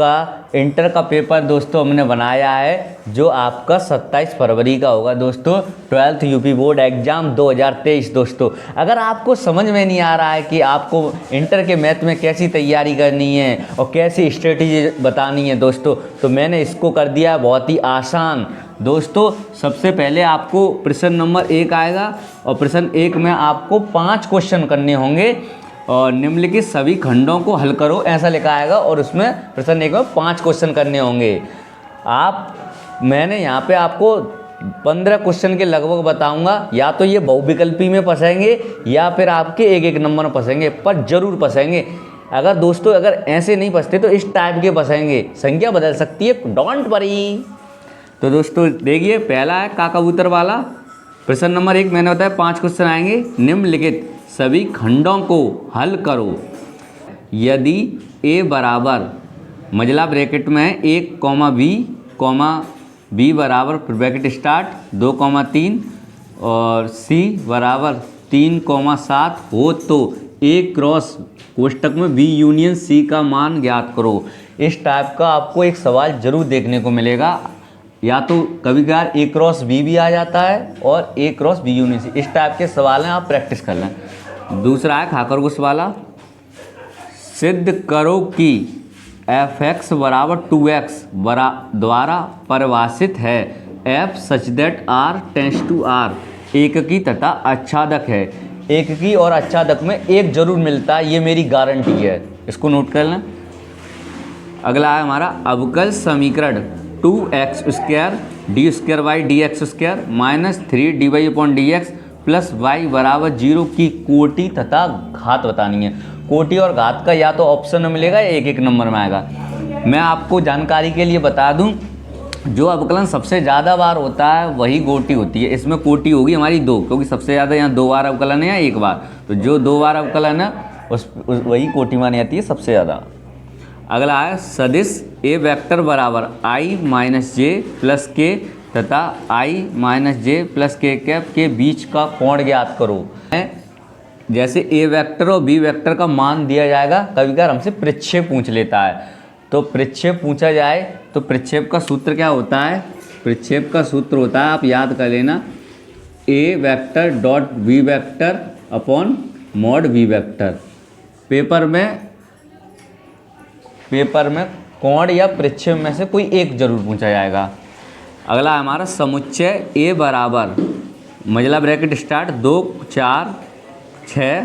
आपका इंटर का पेपर दोस्तों हमने बनाया है, जो आपका 27 फरवरी का होगा दोस्तों, 12th यूपी बोर्ड एग्ज़ाम 2023 दोस्तों। अगर आपको समझ में नहीं आ रहा है कि आपको इंटर के मैथ में कैसी तैयारी करनी है और कैसी स्ट्रेटजी बतानी है दोस्तों, तो मैंने इसको कर दिया बहुत ही आसान दोस्तों। सबसे पहले आपको प्रश्न नंबर 1 आएगा और प्रश्न 1 में आपको 5 क्वेश्चन करने होंगे और निम्नलिखित सभी खंडों को हल करो ऐसा लिखा आएगा और उसमें प्रश्न 1 में 5 क्वेश्चन करने होंगे। मैंने यहाँ पे आपको 15 क्वेश्चन के लगभग बताऊंगा, या तो ये बहुविकल्पी में फंसेंगे या फिर आपके एक नंबर में फंसेंगे, पर जरूर फंसेंगे। अगर दोस्तों अगर ऐसे नहीं फंसते तो इस टाइप के फंसेंगे, संख्या बदल सकती है, डोंट वरी। तो दोस्तों देखिए, पहला है का कबूतर वाला। प्रश्न नंबर 1 मैंने बताया 5 क्वेश्चन आएंगे। निम्नलिखित सभी खंडों को हल करो यदि ए बराबर मजला ब्रैकेट में 1, बी बराबर ब्रैकेट स्टार्ट 2, 3 और सी बराबर 3, 7 हो तो ए क्रॉस कोष्टक में बी यूनियन सी का मान ज्ञात करो। इस टाइप का आपको एक सवाल जरूर देखने को मिलेगा, या तो कभी कभार ए क्रॉस बी भी आ जाता है और ए क्रॉस बी यूनियन सी, इस टाइप के सवाल हैं, आप प्रैक्टिस कर लें। दूसरा है खाखरगुश वाला। सिद्ध करो कि f(x) बराबर 2x द्वारा परिभाषित है f such that r tends to r, एककी तथा आच्छादक है। एककी और आच्छादक में एक जरूर मिलता है, ये मेरी गारंटी है, इसको नोट कर लें। अगला है हमारा अवकल समीकरण 2x² d² dx² -3 dy/dx plus y बराबर 0 की कोटि तथा घात बतानी है। कोटि और घात का या तो ऑप्शन में मिलेगा या एक नंबर में आएगा। मैं आपको जानकारी के लिए बता दूं, जो अवकलन सबसे ज़्यादा बार होता है वही कोटि होती है। इसमें कोटि होगी हमारी 2, क्योंकि सबसे ज़्यादा यहाँ 2 बार अवकलन है या 1 बार, तो जो 2 बार अवकलन है वही कोटि मानी जाती है सबसे ज़्यादा। अगला है सदिश ए वेक्टर बराबर i - j प्लस के तथा i - j प्लस के कैप के बीच का कोण ज्ञात करो। जैसे ए वेक्टर और बी वेक्टर का मान दिया जाएगा, कभी कभार हमसे प्रक्षेप पूछ लेता है, तो प्रक्षेप पूछा जाए तो प्रक्षेप का सूत्र क्या होता है? प्रक्षेप का सूत्र होता है, आप याद कर लेना, A vector dot B vector upon mod B vector. Paper में कोण या प्रक्षेप में से कोई एक जरूर पूछा जाएगा। अगला हमारा समुच्चय ए बराबर मजला ब्रैकेट स्टार्ट 2, 4, 6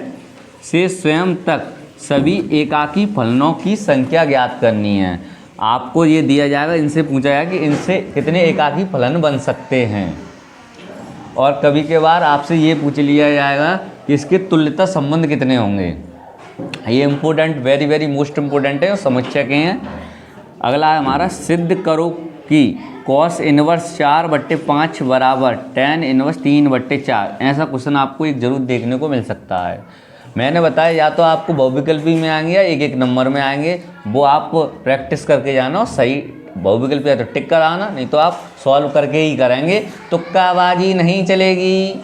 से स्वयं तक सभी एकाकी फलनों की संख्या ज्ञात करनी है। आपको ये दिया जाएगा, इनसे पूछा जाएगा कि इनसे कितने एकाकी फलन बन सकते हैं, और कभी के बार आपसे ये पूछ लिया जाएगा कि इसके तुल्यता संबंध कितने होंगे। ये important, very very most important है और समुच्चय के हैं। अगला है हमारा सिद्ध करो कि cos इनवर्स 4/5 बराबर tan इनवर्स 3/4। ऐसा क्वेश्चन आपको एक जरूर देखने को मिल सकता है। मैंने बताया या तो आपको बहुविकल्पी में आएंगे या एक नंबर में आएंगे, वो आप प्रैक्टिस करके जाना और सही बहुविकल्पी है तो टिक कर आना, नहीं तो आप सॉल्व करके ही करेंगे, तुक्काबाजी नहीं चलेगी।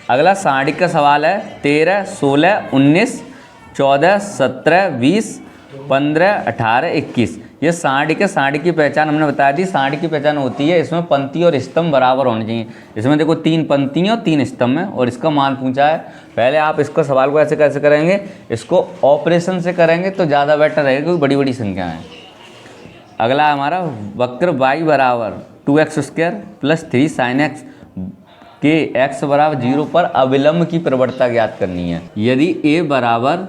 अगला सारणी का सवाल है 13, 16, 19, 14, 17, 20, 15, 18, 21। ये सारणी की पहचान हमने बता दी। सारणी की पहचान होती है, इसमें पंक्ति और स्तंभ बराबर होने चाहिए। इसमें देखो 3 पंक्तियाँ और 3 स्तंभ हैं और इसका मान पूछा है। पहले आप इसका सवाल को ऐसे कैसे करेंगे, इसको ऑपरेशन से करेंगे तो ज़्यादा बेटर रहेगा, क्योंकि बड़ी बड़ी संख्या है। अगला हमारा वक्र y बराबर 2x² प्लस 3 sin x के x बराबर 0 पर अविलंब की प्रवणता ज्ञात करनी है। यदि a बराबर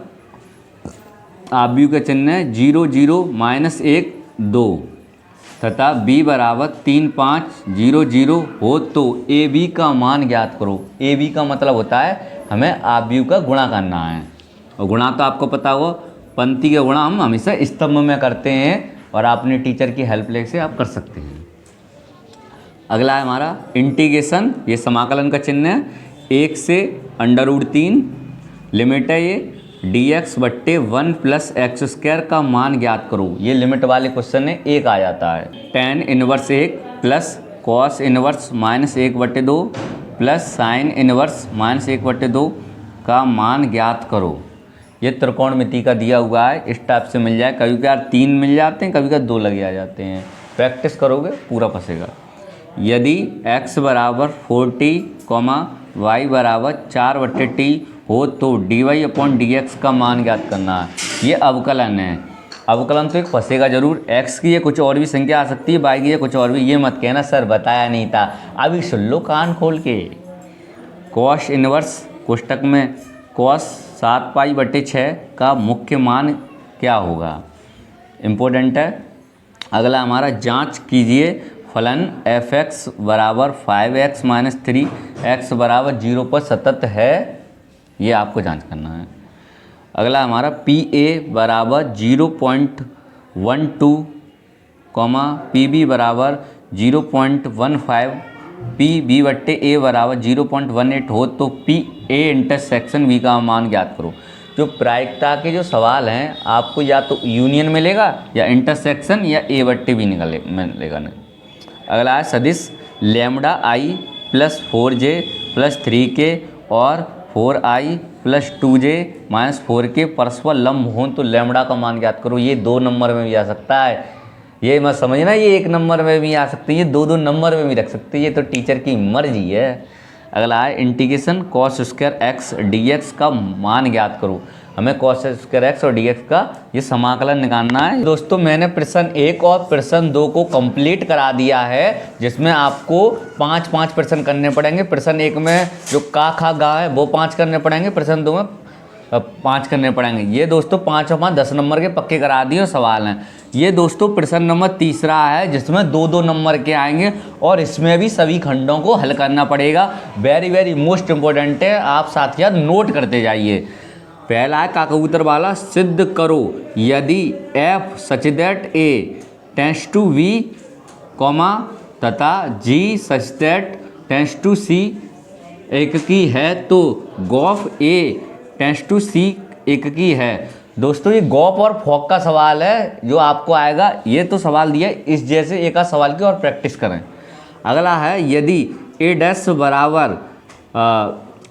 आव्यूह का चिन्ह है 0, 0, -1, 2 तथा b बराबर 3, 5, 0, 0 हो तो ab का मान ज्ञात करो। ab का मतलब होता है हमें आव्यूह का गुणा करना है, और गुणा तो आपको पता हो, पंक्ति का गुणा हम हमेशा स्तंभ में करते हैं और अपने टीचर की हेल्प लेके आप कर सकते हैं। अगला है हमारा इंटीग्रेशन, ये समाकलन का चिन्ह है, 1 से √3 लिमिट है ये dx/1 + x² का मान ज्ञात करो। ये लिमिट वाले क्वेश्चन है, 1 आ जाता है। tan inverse 1 plus cos inverse -1/2 plus sin inverse -1/2 का मान ज्ञात करो। ये त्रिकोणमिति का दिया हुआ है, इस टाइप से मिल जाए। कभी कभार 3 मिल जाते हैं, कभी कभार 2 लगे आ जाते हैं। प्रैक्टिस करोगे पूरा फंसेगा। यदि x बराबर 40, y बराबर 4/t हो तो dy/dx का मान ज्ञात करना है। ये अवकलन है। अवकलन तो एक फंसेगा जरूर। x की ये कुछ और भी संख्या आ सकती है, y की ये कुछ और भी। ये मत कहना सर बताया नहीं था, अभी सुन लो कान खोल के। कॉस इनवर्स कोष्टक में कॉस 7π/6 का मुख्य मान क्या होगा, इम्पोर्टेंट है। अगला हमारा जांच कीजिए फलन f(x) बराबर 5x - 3 x बराबर 0 पर सतत है, ये आपको जांच करना है। अगला हमारा PA बराबर 0.12, PB बराबर 0.15, PB/A बराबर 0.18 हो तो PA इंटरसेक्शन B का मान ज्ञात करो। जो प्रायिकता के जो सवाल हैं आपको या तो यूनियन मिलेगा या इंटरसेक्शन या A/B मिलेगा। अगला है सदिश λI + 4j + 3k और 4i + 2j - 4k परस्पर लंब हों तो लैम्बडा का मान ज्ञात करो। ये 2 नंबर में भी आ सकता है, ये मत समझना ये 1 नंबर में भी आ सकती है, ये 2 नंबर में भी रख सकती है, ये तो टीचर की मर्जी है। अगला है इंटीग्रेशन cos² x dx का मान ज्ञात करो। हमें cos² x और dx का ये समाकलन निकालना है। दोस्तों मैंने प्रश्न 1 और प्रश्न 2 को कंप्लीट करा दिया है, जिसमें आपको 5-5 प्रश्न करने पड़ेंगे। प्रश्न 1 में जो का खा गा है वो 5 करने पड़ेंगे, प्रश्न 2 में 5 करने पड़ेंगे। ये दोस्तों 5 और 5 10 नंबर के पक्के करा दिए सवाल हैं। ये दोस्तों प्रश्न नंबर 3 है, जिसमें 2-2 नंबर के आएंगे और इसमें भी सभी खंडों को हल करना पड़ेगा। वेरी मोस्ट इम्पोर्टेंट है, आप साथ ही नोट करते जाइए। पहला है का कबूतर वाला, सिद्ध करो यदि f such that a tends to v, तथा g such that tends to c एककी है तो g of a tends to c एककी है। दोस्तों ये गॉफ और फॉक का सवाल है जो आपको आएगा। ये तो सवाल दिया, इस जैसे एक सवाल की और प्रैक्टिस करें। अगला है यदि a' बराबर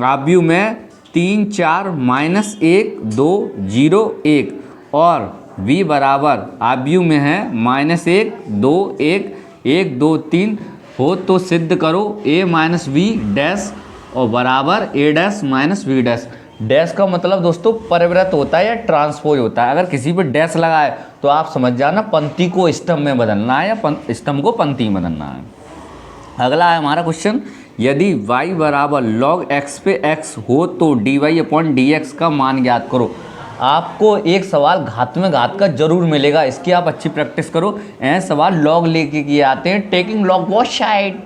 आव्यूह में 3 4 -1 2 0 1 और v बराबर आव्यूह में है -1 2 1 1 2 3 हो तो सिद्ध करो a - v डैश और बराबर a' - v डैश। डैश का मतलब दोस्तों परिवृत होता है या ट्रांसपोज होता है। अगर किसी पे डैश लगाए तो आप समझ जाना पंक्ति को स्तंभ में बदलना है या स्तंभ को पंक्ति में बदलना है। अगला है हमारा क्वेश्चन, यदि y बराबर log x पे x हो तो dy/dx का मान ज्ञात करो। आपको एक सवाल घात में घात का जरूर मिलेगा, इसकी आप अच्छी प्रैक्टिस करो। ऐसे सवाल लॉग लेके किए आते हैं, टेकिंग लॉग वॉच साइड।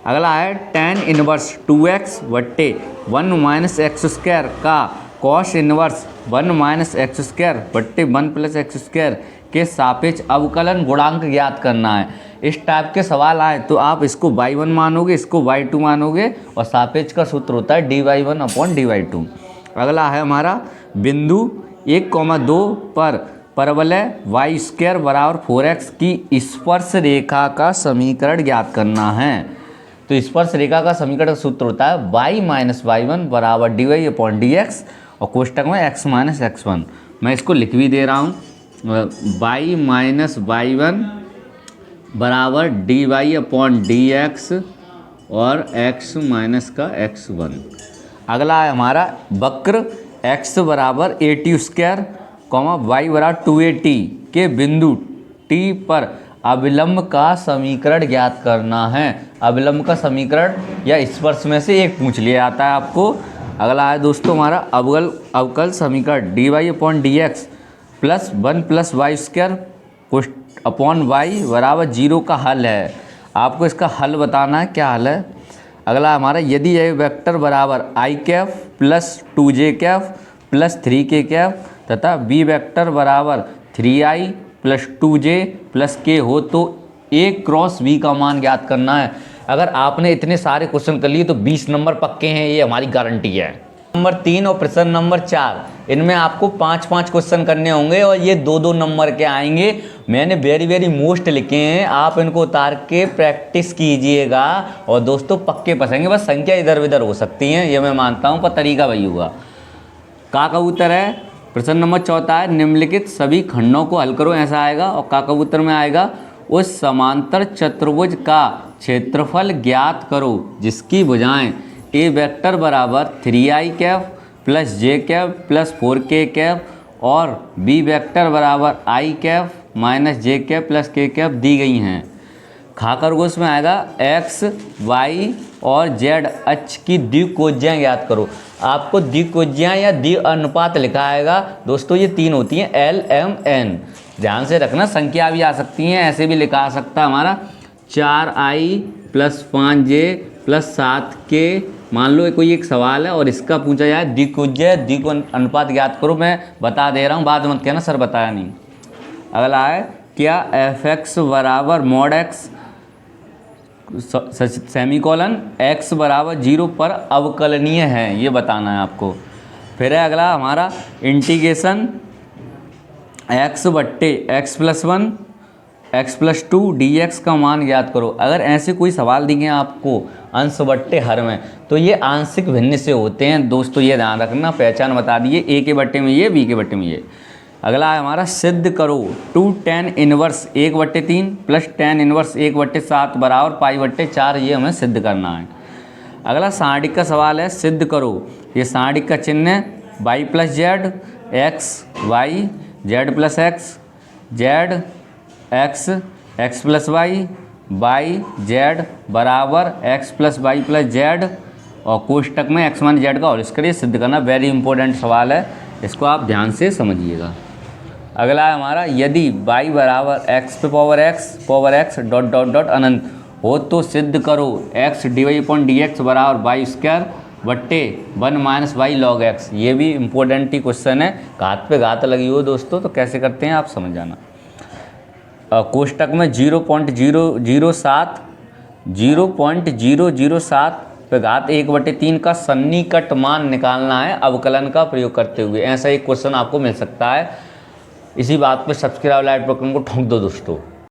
अगला है tan इनवर्स 2x/1 - x² का cos इनवर्स 1 - x²/1 + x² के सापेक्ष अवकलन गुणांक ज्ञात करना है। इस टाइप के सवाल आए तो आप इसको y1 मानोगे, इसको y2 मानोगे और सापेक्ष का सूत्र होता है dy1/dy2। अगला है हमारा बिंदु 1,2 पर परवलय y² बराबर 4x की स्पर्श रेखा का समीकरण ज्ञात करना है। तो स्पर्श रेखा का समीकरण का सूत्र होता है y - y1 बराबर dy/dx और कोष्टक में x - x1। मैं इसको लिख भी दे रहा हूँ, y - y1 बराबर dy/dx और x - x1। अगला है हमारा वक्र x बराबर at², y बराबर 2at के बिंदु t पर अविलंब का समीकरण ज्ञात करना है। अविलंब का समीकरण या स्पर्श में से एक पूछ लिया जाता है आपको। अगला है दोस्तों हमारा अवकल समीकरण dy/dx + 1 + y² अपॉन y बराबर 0 का हल है। आपको इसका हल बताना है, क्या हल है। अगला हमारा यदि यह वेक्टर बराबर i + 2j + 3k तथा b वेक्टर बराबर 3i + 2j + k हो तो a क्रॉस b का मान ज्ञात करना है। अगर आपने इतने सारे क्वेश्चन कर लिए तो 20 नंबर पक्के हैं, ये हमारी गारंटी है। नंबर 3 और प्रश्न नंबर 4, इनमें आपको 5-5 क्वेश्चन करने होंगे और ये 2-2 नंबर के आएंगे। मैंने वेरी मोस्ट लिखे हैं, आप इनको उतार के प्रैक्टिस कीजिएगा और दोस्तों पक्के फंसेंगे। बस संख्या इधर उधर हो सकती हैं, ये मैं मानता हूँ, पर तरीका वही होगा। का कबूतर है। प्रश्न नंबर चौथा है निम्नलिखित सभी खंडों को हल करो, ऐसा आएगा। और का कबूतर में आएगा उस समांतर चतुर्भुज का क्षेत्रफल ज्ञात करो जिसकी भुजाएं ए वेक्टर बराबर 3i कैफ प्लस जे कैफ प्लस 4k कैफ और बी वेक्टर बराबर आई कैफ माइनस जे कैफ प्लस के कैफ दी गई हैं। खा खरगोश में आएगा एक्स वाई और जेड अक्ष की द्विकोज्याएं ज्ञात करो। आपको द्विकोज्याएं या द्वि अनुपात लिखा आएगा दोस्तों, ये 3 होती हैं एल एम एन। ध्यान से रखना, संख्या भी आ सकती हैं, ऐसे भी लिखा आ सकता है हमारा 4i plus 5j plus 7k। मान लो कोई एक सवाल है और इसका पूछा जाए द्विकोज्या द्वि अनुपात ज्ञात करो, मैं बता दे रहा हूँ, बाद मत कहना सर बताया नहीं। अगला है क्या एफ एक्स बराबर मॉड एक्स सेमीकोलन एक्स बराबर 0 पर अवकलनीय है, ये बताना है आपको। फिर है अगला हमारा इंटीग्रेशन एक्स बट्टे x plus 1 x plus 2 D x का मान ज्ञात करो। अगर ऐसे कोई सवाल दिए आपको अंश बट्टे हर में, तो ये आंशिक भिन्न से होते हैं दोस्तों, ये ध्यान रखना। पहचान बता दिए, ए के बट्टे में ये, बी के बट्टे में ये। अगला है हमारा सिद्ध करो 2 tan inverse 1/3 plus tan inverse 1/7 बराबर π/4, ये हमें सिद्ध करना है। अगला सारणिक का सवाल है, सिद्ध करो। ये सारणिक का चिन्ह है y plus Z X Y Z plus X Z X X plus Y Y Z बराबर X plus Y plus Z और कोष्टक में एक्स मान जेड का होल स्क्वायर सिद्ध करना। वेरी इंपॉर्टेंट सवाल है, इसको आप ध्यान से समझिएगा। अगला है हमारा यदि y बराबर X power x dot dot dot अनंत हो तो सिद्ध करो x dy/dx बराबर वाई स्क्वायर बट्टे 1 माइनस वाई लॉग x। ये भी इम्पोर्टेंट ही क्वेश्चन है, घात पे घात लगी हो दोस्तों, तो कैसे करते हैं आप समझ जाना। कोष्टक में 0.007 पे घात 1/3 का सन्निकट मान निकालना है अवकलन का प्रयोग करते हुए। ऐसा एक क्वेश्चन आपको मिल सकता है। इसी बात पे सब्सक्राइब लाइक बटन को ठोक दो दोस्तों।